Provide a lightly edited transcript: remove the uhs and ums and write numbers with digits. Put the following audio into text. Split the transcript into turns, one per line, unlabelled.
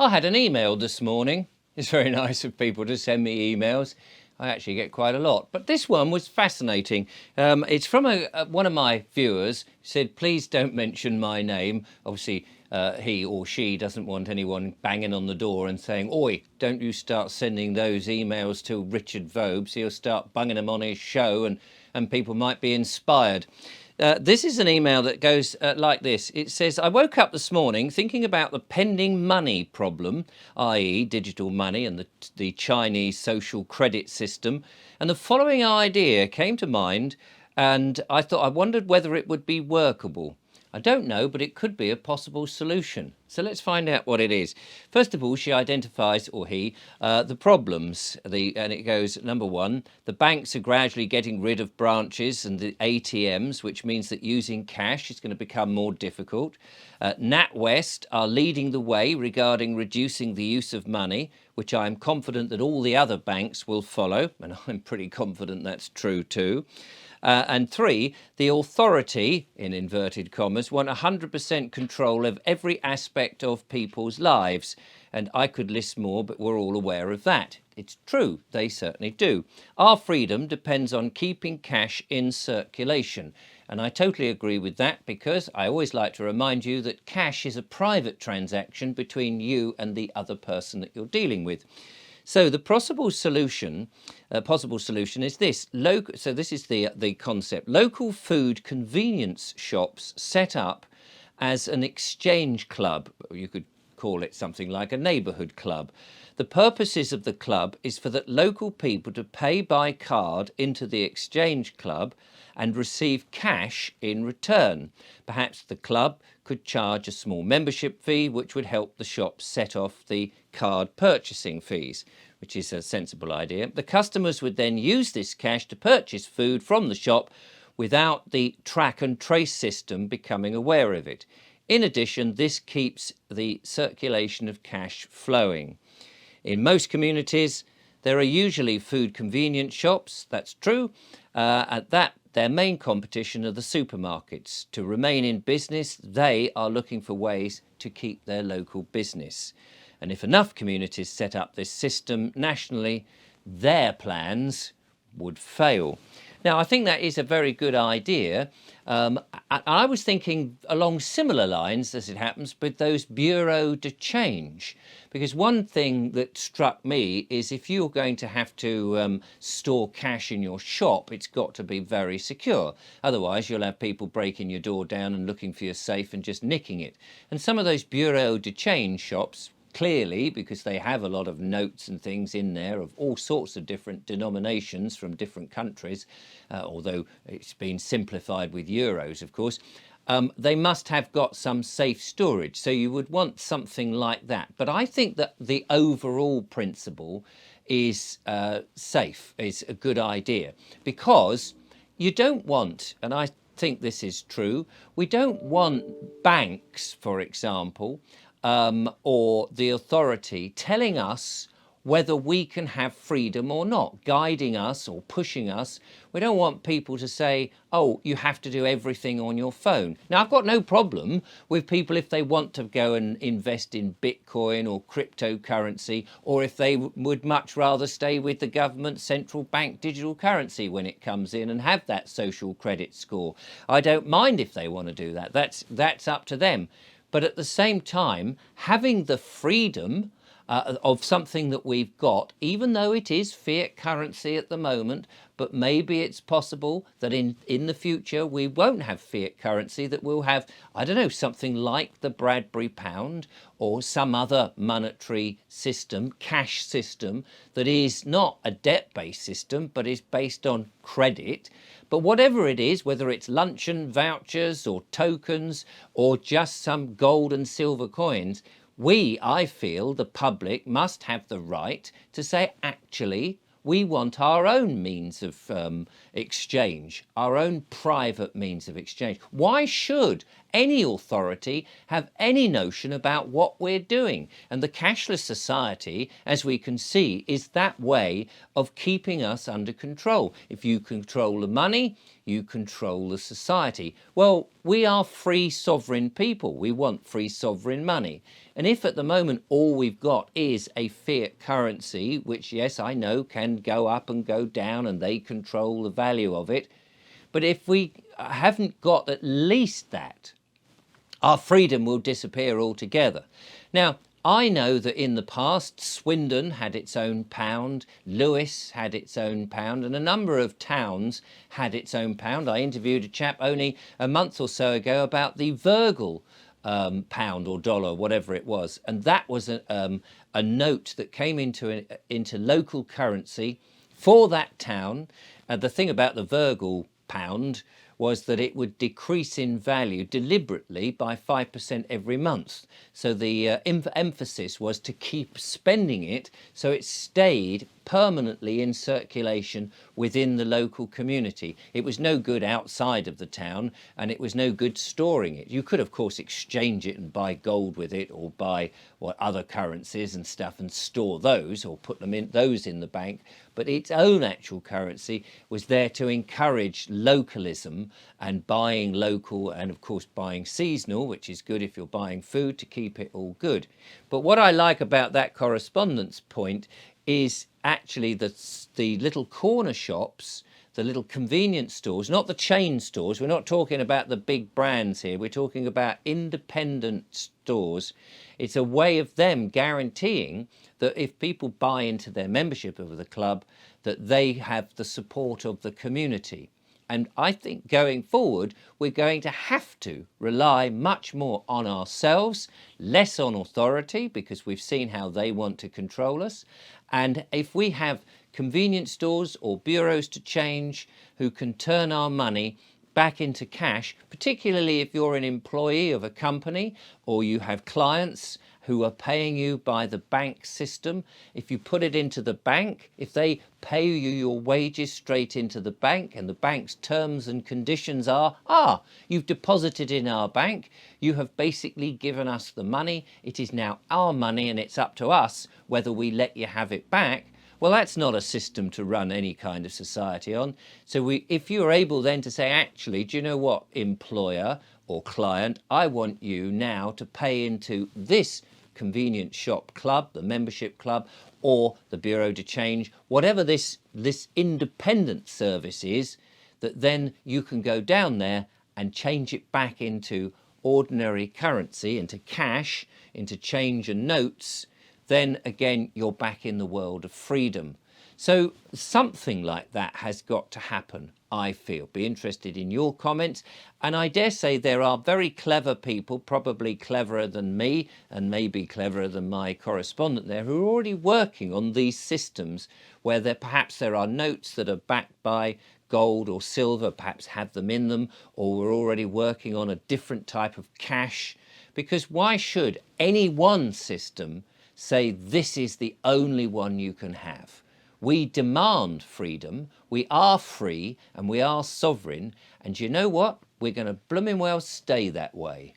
I had an email this morning. It's very nice of people to send me emails. I actually get quite a lot, but this one was fascinating. It's from one of my viewers who said, please don't mention my name. Obviously, he or she doesn't want anyone banging on the door and saying, oi, don't you start sending those emails to Richard Vobes. He'll start bunging them on his show and people might be inspired. This is an email that goes like this. It says, I woke up this morning thinking about the pending money problem, i.e. digital money and the Chinese social credit system. And the following idea came to mind, and I wondered whether it would be workable. I don't know, but it could be a possible solution. So let's find out what it is. First of all, she identifies, or he, the problems. And it goes, number one, the banks are gradually getting rid of branches and the ATMs, which means that using cash is going to become more difficult. NatWest are leading the way regarding reducing the use of money, which I am confident that all the other banks will follow, and I'm pretty confident that's true too. And three, the authority, in inverted commas, want 100% control of every aspect of people's lives. And I could list more, but we're all aware of that. It's true, they certainly do. Our freedom depends on keeping cash in circulation. And I totally agree with that, because I always like to remind you that cash is a private transaction between you and the other person that you're dealing with. So the possible solution is this. So this is the concept. Local food convenience shops set up as an exchange club. You could call it something like a neighbourhood club. The purposes of the club is for the local people to pay by card into the exchange club and receive cash in return. Perhaps the club could charge a small membership fee, which would help the shop set off the card purchasing fees, which is a sensible idea. The customers would then use this cash to purchase food from the shop without the track and trace system becoming aware of it. In addition, this keeps the circulation of cash flowing. In most communities, there are usually food convenience shops, that's true. Their main competition are the supermarkets. To remain in business, they are looking for ways to keep their local business. And if enough communities set up this system nationally, their plans would fail. Now, I think that is a very good idea. I was thinking along similar lines, as it happens, with those bureaux de change. Because one thing that struck me is if you're going to have to store cash in your shop, it's got to be very secure. Otherwise, you'll have people breaking your door down and looking for your safe and just nicking it. And some of those bureaux de change shops, clearly, because they have a lot of notes and things in there of all sorts of different denominations from different countries, although it's been simplified with euros, of course, they must have got some safe storage. So you would want something like that. But I think that the overall principle is safe, is a good idea, because you don't want, and I think this is true, we don't want banks, for example, or the authority telling us whether we can have freedom or not, guiding us or pushing us. We don't want people to say, oh, you have to do everything on your phone. Now, I've got no problem with people if they want to go and invest in Bitcoin or cryptocurrency, or if they would much rather stay with the government central bank digital currency when it comes in and have that social credit score. I don't mind if they want to do that. That's up to them. But at the same time, having the freedom of something that we've got, even though it is fiat currency at the moment, but maybe it's possible that in the future we won't have fiat currency, that we'll have, I don't know, something like the Bradbury pound or some other monetary system, cash system, that is not a debt-based system, but is based on credit. But whatever it is, whether it's luncheon vouchers or tokens or just some gold and silver coins, I feel, the public must have the right to say, actually, we want our own means of exchange, our own private means of exchange. Why should any authority, have any notion about what we're doing. And the cashless society, as we can see, is that way of keeping us under control. If you control the money, you control the society. Well, we are free sovereign people. We want free sovereign money. And if at the moment all we've got is a fiat currency, which, yes, I know can go up and go down and they control the value of it, but if we haven't got at least that, our freedom will disappear altogether. Now, I know that in the past, Swindon had its own pound, Lewis had its own pound, and a number of towns had its own pound. I interviewed a chap only a month or so ago about the Virgil pound or dollar, whatever it was, and that was a note that came into local currency for that town. The thing about the Virgil pound was that it would decrease in value deliberately by 5% every month. So the emphasis was to keep spending it so it stayed permanently in circulation within the local community. It was no good outside of the town, and it was no good storing it. You could, of course, exchange it and buy gold with it, or buy other currencies and stuff and store those, or put them in those in the bank. But its own actual currency was there to encourage localism and buying local, and of course buying seasonal, which is good if you're buying food to keep it all good. But what I like about that correspondence point is actually the little corner shops, the little convenience stores, not the chain stores. We're not talking about the big brands here. We're talking about independent stores. It's a way of them guaranteeing that if people buy into their membership of the club, that they have the support of the community. And I think going forward, we're going to have to rely much more on ourselves, less on authority, because we've seen how they want to control us. And if we have convenience stores or bureaus to change who can turn our money back into cash, particularly if you're an employee of a company or you have clients who are paying you by the bank system. If you put it into the bank, if they pay you your wages straight into the bank, and the bank's terms and conditions are, you've deposited in our bank, you have basically given us the money, it is now our money and it's up to us whether we let you have it back. Well, that's not a system to run any kind of society on. So if you're able then to say, actually, do you know what, employer or client, I want you now to pay into this convenience shop club, the membership club, or the Bureau de Change, whatever this independent service is, that then you can go down there and change it back into ordinary currency, into cash, into change and notes, then again you're back in the world of freedom. So something like that has got to happen, I feel. Be interested in your comments. And I dare say there are very clever people, probably cleverer than me and maybe cleverer than my correspondent there, who are already working on these systems where perhaps there are notes that are backed by gold or silver, perhaps have them in them, or we're already working on a different type of cash. Because why should any one system say this is the only one you can have? We demand freedom, we are free and we are sovereign, and you know what? We're going to blooming well stay that way.